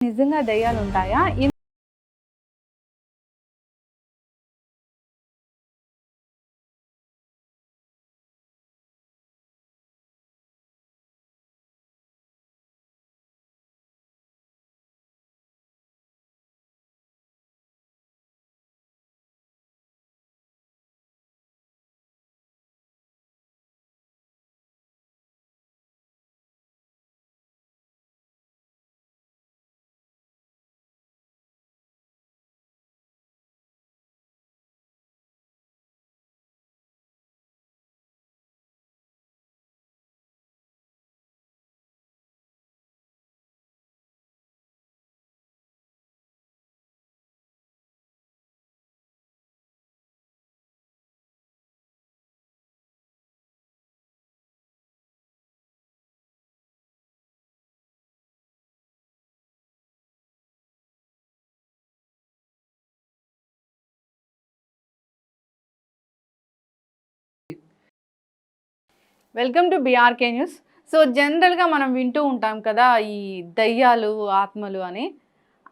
నిజంగా దెయ్యాలుంటాయా? Welcome to BRK news. So జనరల్‌గా మనం వింటూ ఉంటాం కదా! ఈ దయ్యాలు, ఆత్మలు అని.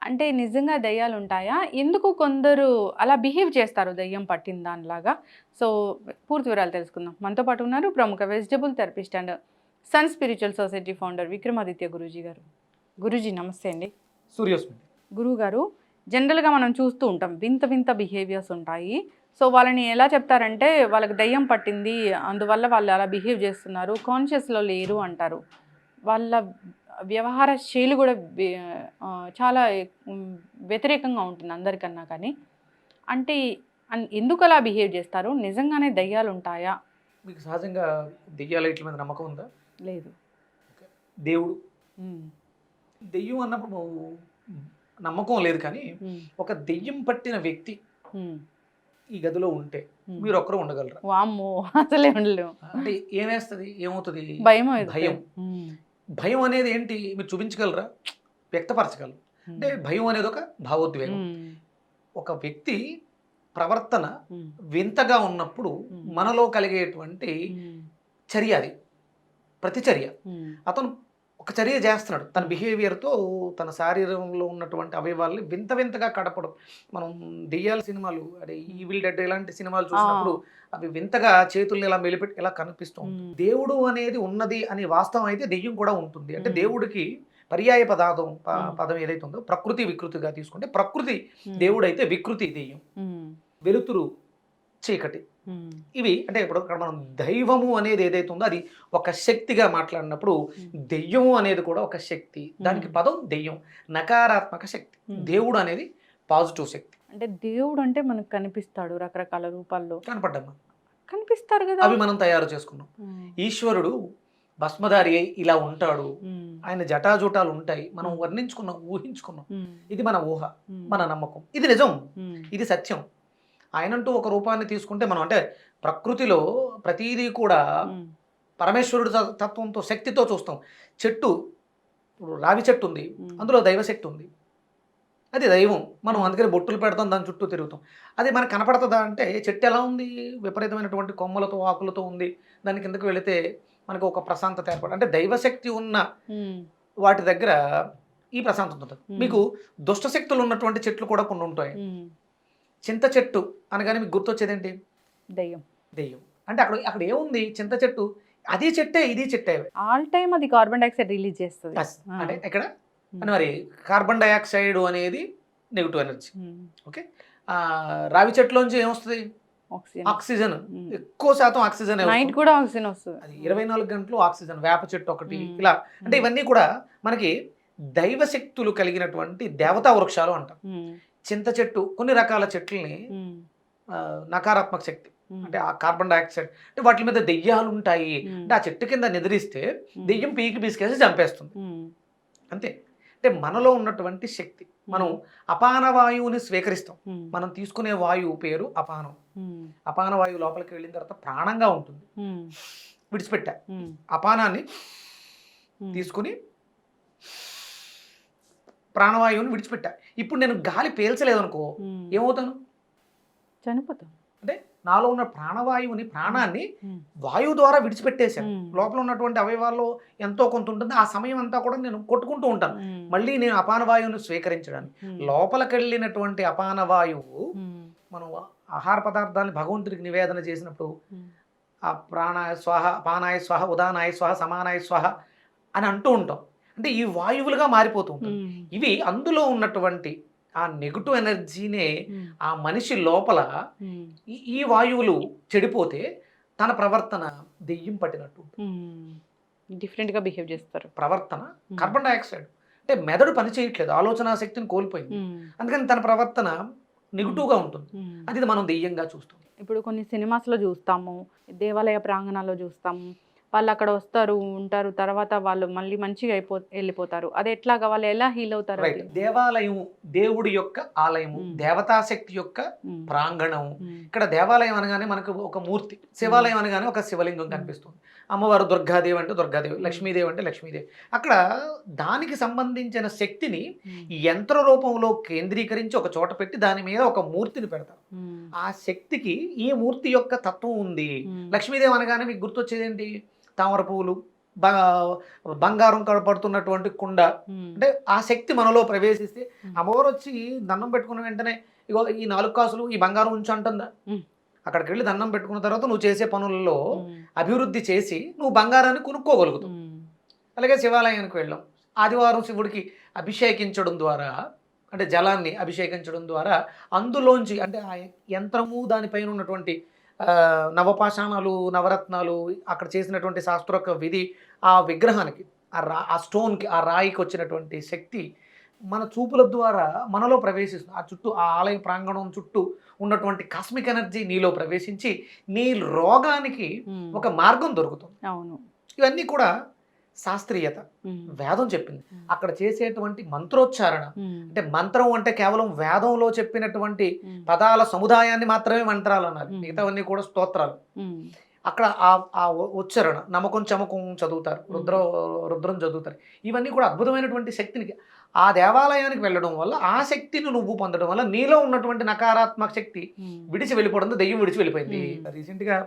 అంటే నిజంగా దయ్యాలుంటాయా? ఎందుకు కొందరు అలా బిహేవ్ చేస్తారు దయ్యం పట్టిన దానిలాగా? సో పూర్తి వివరాలు తెలుసుకుందాం. మనతో పాటు ఉన్నారు ప్రముఖ vegetable therapist and sun spiritual society founder Vikramaditya Guruji గారు. గురూజీ నమస్తే అండి. సూర్యోస్మి. గురువుగారు, జనరల్‌గా మనం చూస్తూ ఉంటాం. వింత వింత బిహేవియర్స్ ఉంటాయి. సో వాళ్ళని ఎలా చెప్తారంటే వాళ్ళకి దెయ్యం పట్టింది. అందువల్ల వాళ్ళు అలా బిహేవ్ చేస్తున్నారు. కాన్షియస్‌లో లేరు అంటారు. వాళ్ళ వ్యవహార శైలి కూడా చాలా వ్యతిరేకంగా ఉంటుంది అందరికన్నా కానీ. అంటే ఎందుకు అలా బిహేవ్ చేస్తారు? నిజంగానే దెయ్యాలుంటాయా? మీకు సహజంగా దెయ్యాల ఈట్ల మీద నమ్మకం ఉందా? లేదు. దేవుడు, హ్మ్. దెయ్యం అన్నప్పుడు నమ్మకం లేదు కానీ ఒక దెయ్యం పట్టిన వ్యక్తి ఈ గదిలో ఉంటే మీరు ఒక్కరు ఉండగలరా? వామ్మో! అసలే ఉండలేము. అంటే ఏమేస్తుంది, ఏమవుతుంది? భయం. భయం. భయం అనేది ఏంటి? మీరు చూపించగలరా? వ్యక్తపరచగలరు. అంటే భయం అనేది ఒక భావోద్వేగం. ఒక వ్యక్తి ప్రవర్తన వింతగా ఉన్నప్పుడు మనలో కలిగేటువంటి చర్య అది, ప్రతిచర్య. అతను ఒక చర్య చేస్తున్నాడు తన బిహేవియర్తో, తన శరీరంలో ఉన్నటువంటి అవయవాల్ని వింత వింతగా కడపడం. మనం దెయ్యాల సినిమాలు, అదే ఈవిల్ డెడ్ ఇలాంటి సినిమాలు చూసినప్పుడు అవి వింతగా చేతుల్ని ఇలా మెలిపెట్టి ఇలా కనిపిస్తూ ఉంటుంది. దేవుడు అనేది ఉన్నది అనే వాస్తవం అయితే దెయ్యం కూడా ఉంటుంది. అంటే దేవుడికి పర్యాయ పదం ఏదైతే ఉందో ప్రకృతి వికృతిగా తీసుకుంటే, ప్రకృతి దేవుడు అయితే వికృతి దెయ్యం. వెలుతురు, చీకటి, ఇవి అంటే ఇప్పుడు మనం దైవము అనేది ఏదైతే ఉందో అది ఒక శక్తిగా మాట్లాడినప్పుడు దెయ్యము అనేది కూడా ఒక శక్తి. దానికి పదం దెయ్యం, నకారాత్మక శక్తి. దేవుడు అనేది పాజిటివ్ శక్తి. అంటే దేవుడు అంటే మనకు కనిపిస్తాడు రకరకాల రూపాల్లో. కనపడ్డమ్మా, కనిపిస్తారు కదా, అవి మనం తయారు చేసుకున్నాం. ఈశ్వరుడు భస్మధారి అయి ఇలా ఉంటాడు, ఆయన జటాజూటాలు ఉంటాయి, మనం వర్ణించుకున్నాం, ఊహించుకున్నాం. ఇది మన ఊహ, మన నమ్మకం. ఇది నిజం, ఇది సత్యం. ఆయనంటూ ఒక రూపాన్ని తీసుకుంటే మనం అంటే ప్రకృతిలో ప్రతీదీ కూడా పరమేశ్వరుడు తత్వంతో, శక్తితో చూస్తాం. చెట్టు, రావి చెట్టు ఉంది, అందులో దైవశక్తి ఉంది, అది దైవం. మనం అందుకని బొట్టులు పెడతాం, దాని చుట్టూ తిరుగుతాం. అది మనకు కనపడుతుందా అంటే చెట్టు ఎలా ఉంది, విపరీతమైనటువంటి కొమ్మలతో ఆకులతో ఉంది, దాని కిందకి వెళితే మనకు ఒక ప్రశాంతత ఏర్పడు. అంటే దైవశక్తి ఉన్న వాటి దగ్గర ఈ ప్రశాంతత ఉంటుంది. మీకు దుష్టశక్తులు ఉన్నటువంటి చెట్లు కూడా కొన్ని ఉంటాయి. చింత చెట్టు అనగానే మీకు గుర్తొచ్చేదేంటి? దెయ్యం. దెయ్యం అంటే అక్కడ అక్కడ ఏముంది? చింత చెట్టు, అది చెట్టే, ఇది చెట్టే. ఆల్ టైమ్ అది కార్బన్ డైఆక్సైడ్ రిలీజ్ చేస్తుంది. అంటే ఇక్కడ అంటే మరి కార్బన్ డైఆక్సైడ్ అనేది నెగిటివ్ ఎనర్జీ. ఓకే, రావి చెట్టులోంచి ఏమొస్తుంది? ఆక్సిజన్. ఎక్కువ శాతం ఆక్సిజన్. నైట్ కూడా ఆక్సిజన్ వస్తుంది. అది 24 గంటలు ఆక్సిజన్. వేప చెట్టు ఒకటి, ఇలా అంటే ఇవన్నీ కూడా మనకి దైవశక్తులు కలిగినటువంటి దేవతా వృక్షాలు అంటాం. చింత చెట్టు, కొన్ని రకాల చెట్లని నకారాత్మక శక్తి అంటే ఆ కార్బన్ డైఆక్సైడ్, అంటే వాటి మీద దెయ్యాలు ఉంటాయి. అంటే ఆ చెట్టు కింద నిద్రిస్తే దెయ్యం పీకి పీసుకేసి చంపేస్తుంది అంతే. అంటే మనలో ఉన్నటువంటి శక్తి, మనం అపాన వాయువుని స్వీకరిస్తాం. మనం తీసుకునే వాయువు పేరు అపానం. అపాన వాయువు లోపలికి వెళ్ళిన తర్వాత ప్రాణంగా ఉంటుంది. విడిచిపెట్టా, అపానాన్ని తీసుకుని ప్రాణవాయువుని విడిచిపెట్టా. ఇప్పుడు నేను గాలి పీల్చలేదు అనుకో, ఏమవుతాను? చనిపోతాను. అంటే నాలో ఉన్న ప్రాణవాయువుని ప్రాణాన్ని వాయువు ద్వారా విడిచిపెట్టేశాను. లోపల ఉన్నటువంటి అవయవాల్లో ఎంతో కొంత ఉంటుంది. ఆ సమయం అంతా కూడా నేను కొట్టుకుంటూ ఉంటాను. మళ్ళీ నేను అపాన వాయువుని స్వీకరించడానికి. లోపలికెళ్ళినటువంటి అపాన వాయువు మనం ఆహార పదార్థాన్ని భగవంతుడికి నివేదన చేసినప్పుడు ఆ ప్రాణాయ స్వాహ, అపానాయ స్వాహ, ఉదానాయ స్వాహ, సమానాయ స్వాహ అని అంటూ ఉంటాం. అంటే ఈ వాయువులుగా మారిపోతూ ఉంటుంది. ఇవి అందులో ఉన్నటువంటి ఆ నెగటివ్ ఎనర్జీనే ఆ మనిషి లోపల ఈ వాయువులు చెడిపోతే తన ప్రవర్తన దెయ్యం పట్టినట్టు డిఫరెంట్గా బిహేవ్ చేస్తారు. ప్రవర్తన కార్బన్ డైఆక్సైడ్ అంటే మెదడు పని చేయట్లేదు, ఆలోచన శక్తిని కోల్పోయింది. అందుకని తన ప్రవర్తన నెగిటివ్గా ఉంటుంది. అది మనం దెయ్యంగా చూస్తాం. ఇప్పుడు కొన్ని సినిమాస్లో చూస్తాము, దేవాలయ ప్రాంగణాల్లో చూస్తాము, వాళ్ళు అక్కడ వస్తారు, ఉంటారు, తర్వాత వాళ్ళు మళ్ళీ మంచిగా వెళ్ళిపోతారు. అది ఎట్లాగా, వాళ్ళు ఎలా హీల్ అవుతారు? రైట్. దేవాలయం దేవుడి యొక్క ఆలయము, దేవతాశక్తి యొక్క ప్రాంగణము. ఇక్కడ దేవాలయం అనగానే మనకు ఒక మూర్తి, శివాలయం అనగానే ఒక శివలింగం కనిపిస్తుంది. అమ్మవారు దుర్గాదేవి అంటే దుర్గాదేవి, లక్ష్మీదేవి అంటే లక్ష్మీదేవి. అక్కడ దానికి సంబంధించిన శక్తిని యంత్ర రూపంలో కేంద్రీకరించి ఒక చోట పెట్టి దాని మీద ఒక మూర్తిని పెడతారు. ఆ శక్తికి ఈ మూర్తి యొక్క తత్వం ఉంది. లక్ష్మీదేవి అనగానే మీకు గుర్తొచ్చేది ఏంటి? తామర పువ్వులు, బంగారం పడుతున్నటువంటి కుండ. అంటే ఆ శక్తి మనలో ప్రవేశిస్తే అమ్మవారు వచ్చి దండం పెట్టుకున్న వెంటనే ఇగో ఈ 4 కాసులు ఈ బంగారం ఉంచు అంటుందా? అక్కడికి వెళ్ళి దండం పెట్టుకున్న తర్వాత నువ్వు చేసే పనులలో అభివృద్ధి చేసి నువ్వు బంగారాన్ని కొనుక్కోగలుగుతావు. అలాగే శివాలయానికి వెళ్ళాం, ఆదివారం శివుడికి అభిషేకించడం ద్వారా, అంటే జలాన్ని అభిషేకించడం ద్వారా అందులోంచి అంటే ఆ యంత్రము దానిపైన ఉన్నటువంటి నవపాషాణాలు, నవరత్నాలు, అక్కడ చేసినటువంటి శాస్త్రోక్త విధి, ఆ విగ్రహానికి, ఆ స్టోన్కి, ఆ రాయికి వచ్చినటువంటి శక్తి మన చూపుల ద్వారా మనలో ప్రవేశిస్తుంది. ఆ చుట్టూ, ఆ ఆలయ ప్రాంగణం చుట్టూ ఉన్నటువంటి కాస్మిక్ ఎనర్జీ నీలో ప్రవేశించి నీ రోగానికి ఒక మార్గం దొరుకుతుంది. అవును, ఇవన్నీ కూడా శాస్త్రీయత, వేదం చెప్పింది. అక్కడ చేసేటువంటి మంత్రోచ్చారణ, అంటే మంత్రం అంటే కేవలం వేదంలో చెప్పినటువంటి పదాల సముదాయాన్ని మాత్రమే మంత్రాలు అన్నారు, మిగతావన్నీ కూడా స్తోత్రాలు. అక్కడ ఆ ఉచ్చారణ, నమ్మకం చమకం చదువుతారు, రుద్రం చదువుతారు. ఇవన్నీ కూడా అద్భుతమైనటువంటి శక్తిని, ఆ దేవాలయానికి వెళ్ళడం వల్ల ఆ శక్తిని నువ్వు పొందడం వల్ల నీలో ఉన్నటువంటి నకారాత్మక శక్తి విడిచి వెళ్ళిపోవడం, దెయ్యం విడిచి వెళ్ళిపోయింది. రీసెంట్గా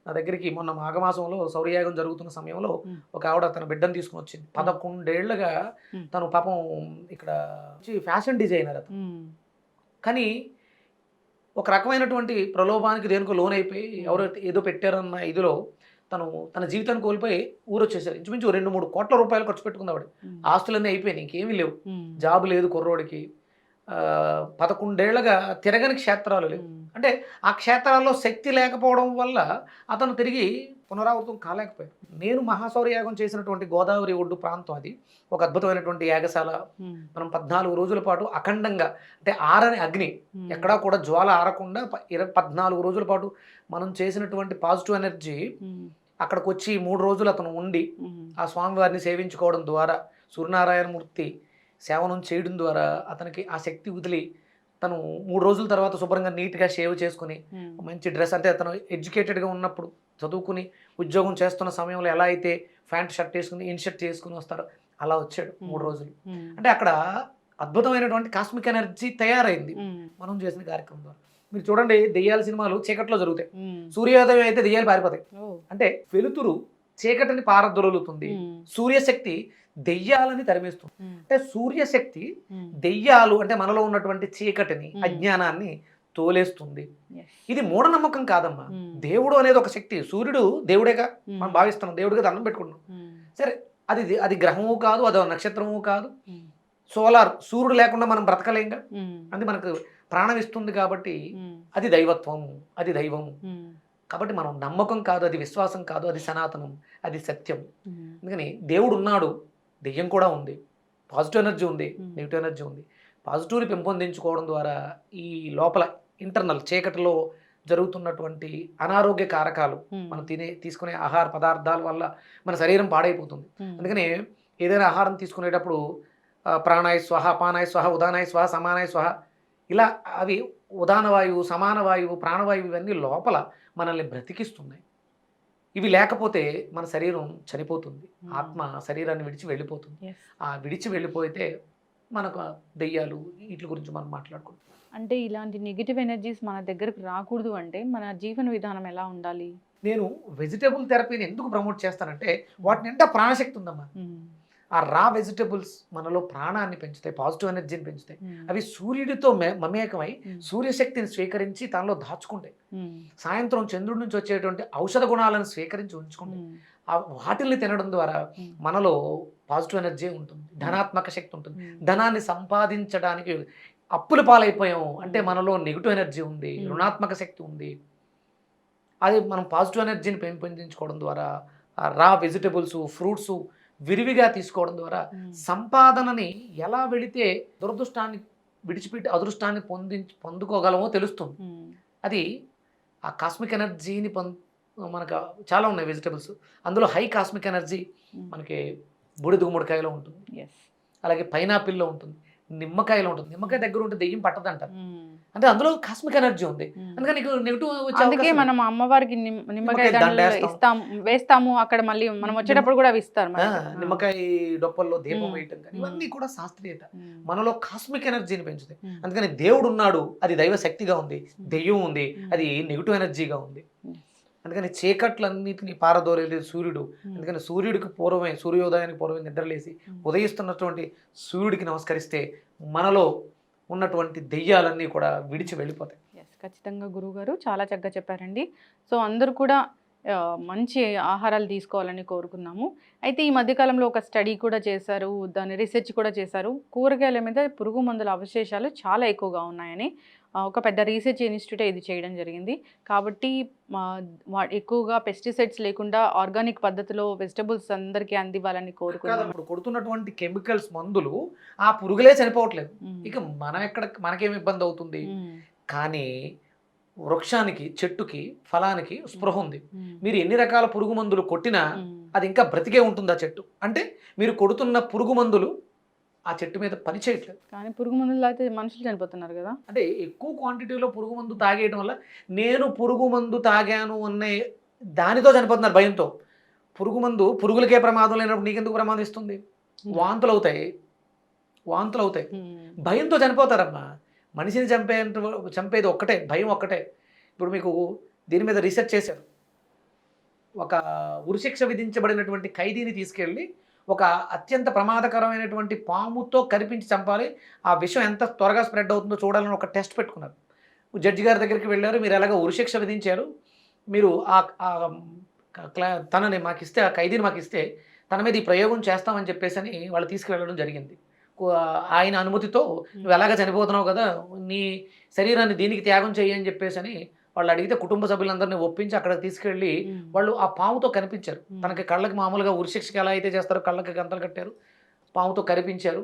నా దగ్గరికి మొన్న మాఘమాసంలో సౌరయాగం జరుగుతున్న సమయంలో ఒక ఆవిడ తన బిడ్డను తీసుకుని వచ్చింది. 11 ఏళ్లుగా తను పాపం ఇక్కడ ఫ్యాషన్ డిజైనర్ అతను. కానీ ఒక రకమైనటువంటి ప్రలోభానికి దేనికో లోన్ అయిపోయి ఎవరో ఏదో పెట్టారన్న ఇదిలో తన జీవితాన్ని కోల్పోయి ఊరు వచ్చేసారు. ఇంచుమించు 2-3 కోట్ల రూపాయలు ఖర్చు పెట్టుకుంది ఆవిడ. ఆస్తులన్నీ అయిపోయినాయి, ఇంకేమీ లేవు, జాబు లేదు కుర్రోడికి. 11 ఏళ్లుగా తిరగని క్షేత్రాలు లేవు. అంటే ఆ క్షేత్రాల్లో శక్తి లేకపోవడం వల్ల అతను తిరిగి పునరావృతం కాలేకపోయాడు. నేను మహాశౌర్యయాగం చేసినటువంటి గోదావరి ఒడ్డు ప్రాంతం, అది ఒక అద్భుతమైనటువంటి యాగశాల. మనం 14 రోజుల పాటు అఖండంగా, అంటే ఆరని అగ్ని, ఎక్కడా కూడా జ్వాల ఆరకుండా 14 రోజుల పాటు మనం చేసినటువంటి పాజిటివ్ ఎనర్జీ అక్కడికి వచ్చి 3 రోజులు అతను ఉండి ఆ స్వామివారిని సేవించుకోవడం ద్వారా, సూర్యనారాయణమూర్తి సేవనం చేయడం ద్వారా అతనికి ఆ శక్తి వదిలి తను 3 రోజుల తర్వాత శుభ్రంగా నీట్గా షేవ్ చేసుకుని మంచి డ్రెస్, అంటే అతను ఎడ్యుకేటెడ్గా ఉన్నప్పుడు చదువుకుని ఉద్యోగం చేస్తున్న సమయంలో ఎలా అయితే ప్యాంట్ షర్ట్ వేసుకుని ఇన్షర్ట్ చేసుకుని వస్తారో అలా వచ్చాడు 3 రోజులు. అంటే అక్కడ అద్భుతమైనటువంటి కాస్మిక్ ఎనర్జీ తయారైంది మనం చేసిన కార్యక్రమం ద్వారా. మీరు చూడండి, దెయ్యాల సినిమాలు చీకట్లో జరుగుతాయి, సూర్యోదయం అయితే దెయ్యాలు పారిపోతాయి. అంటే వెలుతురు చీకటిని పారదొలుతుంది, సూర్యశక్తి దెయ్యాలని తరిమేస్తుంది. అంటే సూర్యశక్తి దెయ్యాలు, అంటే మనలో ఉన్నటువంటి చీకటిని, అజ్ఞానాన్ని తోలేస్తుంది. ఇది మూఢనమ్మకం కాదమ్మా. దేవుడు అనేది ఒక శక్తి, సూర్యుడు దేవుడేగా మనం భావిస్తున్నాం, దేవుడిగా దండం పెట్టుకుంటున్నాం. సరే, అది గ్రహము కాదు, అదో నక్షత్రము కాదు, సోలార్, సూర్యుడు లేకుండా మనం బ్రతకలేంగా. అది మనకు ప్రాణం ఇస్తుంది కాబట్టి అది దైవత్వము, అది దైవము. కాబట్టి మనం నమ్మకం కాదు, అది విశ్వాసం కాదు, అది సనాతనం, అది సత్యం. అందుకని దేవుడు ఉన్నాడు, దెయ్యం కూడా ఉంది, పాజిటివ్ ఎనర్జీ ఉంది, నెగిటివ్ ఎనర్జీ ఉంది. పాజిటివ్ని పెంపొందించుకోవడం ద్వారా ఈ లోపల ఇంటర్నల్ చీకటిలో జరుగుతున్నటువంటి అనారోగ్య కారకాలు, మనం తీసుకునే ఆహార పదార్థాల వల్ల మన శరీరం పాడైపోతుంది. అందుకని ఏదైనా ఆహారం తీసుకునేటప్పుడు ప్రాణాయ స్వాహ, అపానాయ స్వాహ, ఉదానాయ స్వాహ, సమానాయ స్వాహ, ఇలా అవి ఉదాన వాయువు, సమాన వాయువు, ప్రాణవాయువు, ఇవన్నీ లోపల మనల్ని బ్రతికిస్తున్నాయి. ఇవి లేకపోతే మన శరీరం చనిపోతుంది, ఆత్మ శరీరాన్ని విడిచి వెళ్ళిపోతుంది. ఆ విడిచి వెళ్ళిపోతే మనకు దెయ్యాలు వీటి గురించి మనం మాట్లాడుకుంటాం. అంటే ఇలాంటి నెగెటివ్ ఎనర్జీస్ మన దగ్గరకు రాకూడదు అంటే మన జీవన విధానం ఎలా ఉండాలి? నేను వెజిటబుల్ థెరపీని ఎందుకు ప్రమోట్ చేస్తానంటే వాటి నిండా ప్రాణశక్తి ఉందమ్మా. ఆ రా వెజిటబుల్స్ మనలో ప్రాణాన్ని పెంచుతాయి, పాజిటివ్ ఎనర్జీని పెంచుతాయి. అవి సూర్యుడితో మమేకమై సూర్యశక్తిని స్వీకరించి తనలో దాచుకుంటాయి. సాయంత్రం చంద్రుడి నుంచి వచ్చేటువంటి ఔషధ గుణాలను స్వీకరించి ఉంచుకుంటాయి. ఆ వాటిల్ని తినడం ద్వారా మనలో పాజిటివ్ ఎనర్జీ ఉంటుంది, ధనాత్మక శక్తి ఉంటుంది. ధనాన్ని సంపాదించడానికి అప్పుల పాలైపోయాము అంటే మనలో నెగిటివ్ ఎనర్జీ ఉంది, రుణాత్మక శక్తి ఉంది. అది మనం పాజిటివ్ ఎనర్జీని పెంపొందించుకోవడం ద్వారా ఆ రా వెజిటబుల్స్, ఫ్రూట్స్ విరివిగా తీసుకోవడం ద్వారా సంపాదనని ఎలా వెళితే దురదృష్టాన్ని విడిచిపెట్టి అదృష్టాన్ని పొందుకోగలమో తెలుస్తుంది. అది ఆ కాస్మిక్ ఎనర్జీని మనకు చాలా ఉన్నాయి వెజిటబుల్స్. అందులో హై కాస్మిక్ ఎనర్జీ మనకి బూడిద గుమ్మడికాయలో ఉంటుంది, అలాగే పైనాపిల్లో ఉంటుంది, నిమ్మకాయలో ఉంటుంది. నిమ్మకాయ దగ్గర ఉంటే దెయ్యం పట్టదంటారు. అంటే అందులో కాస్మిక్ ఎనర్జీ ఉంది. అందుకని నీకు నెగిటివ్ అందుకే మనం అమ్మవారికి నిమ్మకాయ వేస్తాము. అక్కడ మళ్ళీ మనం వచ్చేటప్పుడు కూడా ఇస్తారు. నిమ్మకాయ డొప్పల్లో దీపం వేయటం కానీ ఇవన్నీ కూడా శాస్త్రీయత మనలో కాస్మిక్ ఎనర్జీని పెంచుతాయి. అందుకని దేవుడు ఉన్నాడు, అది దైవ శక్తిగా ఉంది. దెయ్యం ఉంది, అది నెగిటివ్ ఎనర్జీగా ఉంది. అందుకని చీకట్లన్నిటిని పారదోరేది సూర్యుడు. అందుకని సూర్యుడికి పూర్వమే, సూర్యోదయానికి పూర్వమే నిద్రలేసి ఉదయిస్తున్నటువంటి సూర్యుడికి నమస్కరిస్తే మనలో ఉన్నటువంటి దెయ్యాలన్నీ కూడా విడిచి వెళ్ళిపోతాయి. ఖచ్చితంగా గురువుగారు చాలా చక్కగా చెప్పారండి. సో అందరూ కూడా మంచి ఆహారాలు తీసుకోవాలని కోరుకున్నాము. అయితే ఈ మధ్యకాలంలో ఒక స్టడీ కూడా చేశారు, దాని రీసెర్చ్ కూడా చేశారు. కూరగాయల మీద పురుగు మందుల అవశేషాలు చాలా ఎక్కువగా ఉన్నాయని ఒక పెద్ద రీసెర్చ్ ఇన్స్టిట్యూటే ఇది చేయడం జరిగింది. కాబట్టి ఎక్కువగా పెస్టిసైడ్స్ లేకుండా ఆర్గానిక్ పద్ధతిలో వెజిటబుల్స్ అందరికీ అందివ్వాలని కోరుకున్నాము. ఇప్పుడు కొడుతున్నటువంటి కెమికల్స్ మందులు ఆ పురుగులే చనిపోవట్లేదు. ఇక మనకేం ఇబ్బంది అవుతుంది? కానీ వృక్షానికి, చెట్టుకి, ఫలానికి స్పృహ ఉంది. మీరు ఎన్ని రకాల పురుగు మందులు కొట్టినా అది ఇంకా బ్రతికే ఉంటుంది ఆ చెట్టు. అంటే మీరు కొడుతున్న పురుగు మందులు ఆ చెట్టు మీద పని చేయట్లేదు. కానీ పురుగు మందులు అయితే మనుషులు చనిపోతున్నారు కదా. అంటే ఎక్కువ క్వాంటిటీలో పురుగు మందు తాగేయడం వల్ల నేను పురుగు మందు తాగాను అనే దానితో చనిపోతున్నారు భయంతో. పురుగు మందు పురుగులకే ప్రమాదం లేనప్పుడు నీకెందుకు ప్రమాదం ఇస్తుంది? వాంతులు అవుతాయి. భయంతో చనిపోతారమ్మా. మనిషిని చంపేది ఒక్కటే, భయం ఒక్కటే. ఇప్పుడు మీకు దీని మీద రీసెర్చ్ చేశారు. ఒక ఉరిశిక్ష విధించబడినటువంటి ఖైదీని తీసుకెళ్ళి ఒక అత్యంత ప్రమాదకరమైనటువంటి పాముతో కరిపించి చంపాలి, ఆ విషయం ఎంత త్వరగా స్ప్రెడ్ అవుతుందో చూడాలని ఒక టెస్ట్ పెట్టుకున్నారు. జడ్జి గారి దగ్గరికి వెళ్ళారు. మీరు ఎలాగ ఉరిశిక్ష విధించారు, మీరు తనని మాకిస్తే, ఆ ఖైదీని మాకిస్తే తన మీద ఈ ప్రయోగం చేస్తామని చెప్పేసి అని వాళ్ళు తీసుకువెళ్ళడం జరిగింది. ఆయన అనుమతితో నువ్వు ఎలాగ చనిపోతున్నావు కదా, నీ శరీరాన్ని దీనికి త్యాగం చేయి అని చెప్పేసి అని వాళ్ళు అడిగితే కుటుంబ సభ్యులందరినీ ఒప్పించి అక్కడ తీసుకెళ్ళి వాళ్ళు ఆ పాముతో కనిపించారు. తనకి కళ్ళకి మామూలుగా ఉరిశిక్షకి ఎలా అయితే చేస్తారో కళ్ళకి గంతలు కట్టారు, పాముతో కనిపించారు.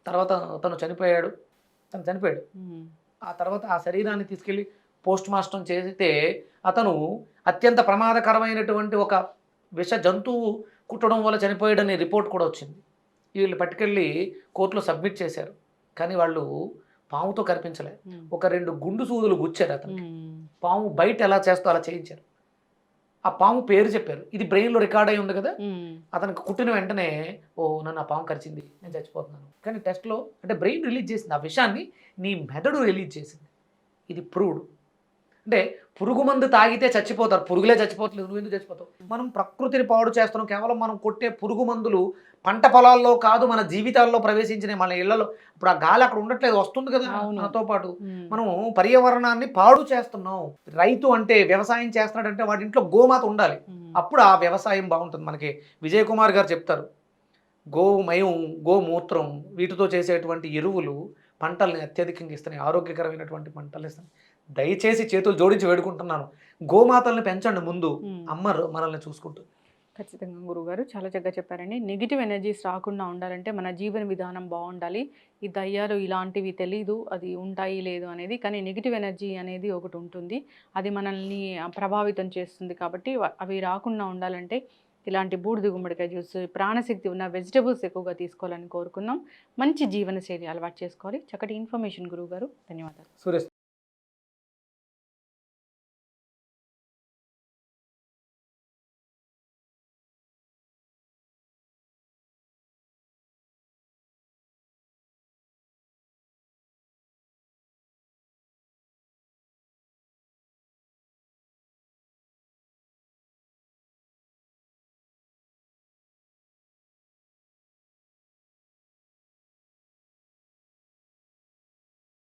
తర్వాత తను చనిపోయాడు. ఆ తర్వాత ఆ శరీరాన్ని తీసుకెళ్ళి పోస్ట్ మార్టం చేస్తే అతను అత్యంత ప్రమాదకరమైనటువంటి ఒక విష జంతువు కుట్టడం వల్ల చనిపోయాడనే రిపోర్ట్ కూడా వచ్చింది. వీళ్ళు పట్టుకెళ్ళి కోర్టులో సబ్మిట్ చేశారు. కానీ వాళ్ళు పాముతో కనిపించలేదు. ఒక 2 గుండు సూదులు గుచ్చారు అతనికి. పాము బయట ఎలా చేస్తో అలా చేయించారు. ఆ పాము పేరు చెప్పారు. ఇది బ్రెయిన్లో రికార్డ్ అయి ఉంది కదా. అతనికి కుట్టిన వెంటనే నన్ను ఆ పాము కరిచింది, నేను చచ్చిపోతున్నాను. కానీ టెస్ట్లో అంటే బ్రెయిన్ రిలీజ్ చేసింది, ఆ విషయాన్ని నీ మెదడు రిలీజ్ చేసింది. ఇది ప్రూవ్డ్. అంటే పురుగు మందు తాగితే చచ్చిపోతారు, పురుగులే చచ్చిపోతలేదు, నువ్వు ఎందుకు చచ్చిపోతావు? మనం ప్రకృతిని పాడు చేస్తున్నాం. కేవలం మనం కొట్టే పురుగు మందులు పంట పొలాల్లో కాదు, మన జీవితాల్లో ప్రవేశించినాయి, మన ఇళ్లలో. ఇప్పుడు ఆ గాలి అక్కడ ఉండట్లేదు, వస్తుంది కదా మనతో పాటు. మనం పర్యావరణాన్ని పాడు చేస్తున్నాం. రైతు అంటే వ్యవసాయం చేస్తున్నాడంటే వాడి ఇంట్లో గోమాత ఉండాలి, అప్పుడు ఆ వ్యవసాయం బాగుంటుంది. మనకి విజయ్ కుమార్ గారు చెప్తారు, గోమయం, గోమూత్రం వీటితో చేసేటువంటి ఎరువులు పంటల్ని అత్యధికంగా ఇస్తున్నాయి, ఆరోగ్యకరమైనటువంటి పంటలు ఇస్తున్నాయి. దయచేసి చేతులు జోడించి వేడుకుంటున్నాను, గోమాతల్ని పెంచండి, ముందు అమ్మరు మనల్ని చూసుకుంటుంది. ఖచ్చితంగా గురుగారు చాలా చక్కగా చెప్పారండి. నెగిటివ్ ఎనర్జీస్ రాకుండా ఉండాలంటే మన జీవన విధానం బాగుండాలి. ఈ దయ్యాలు ఇలాంటివి తెలీదు, అది ఉంటాయి లేదు అనేది. కానీ నెగిటివ్ ఎనర్జీ అనేది ఒకటి ఉంటుంది, అది మనల్ని ప్రభావితం చేస్తుంది. కాబట్టి అవి రాకుండా ఉండాలంటే ఇలాంటి బూడిద గుమ్మడికాయ జ్యూస్, ప్రాణశక్తి ఉన్న వెజిటబుల్స్ ఎక్కువగా తీసుకోవాలని కోరుకున్నాం. మంచి జీవనశైలి అలవాటు చేసుకోవాలి. చక్కటి ఇన్ఫర్మేషన్ గురువుగారు, ధన్యవాదాలు. సురేష్.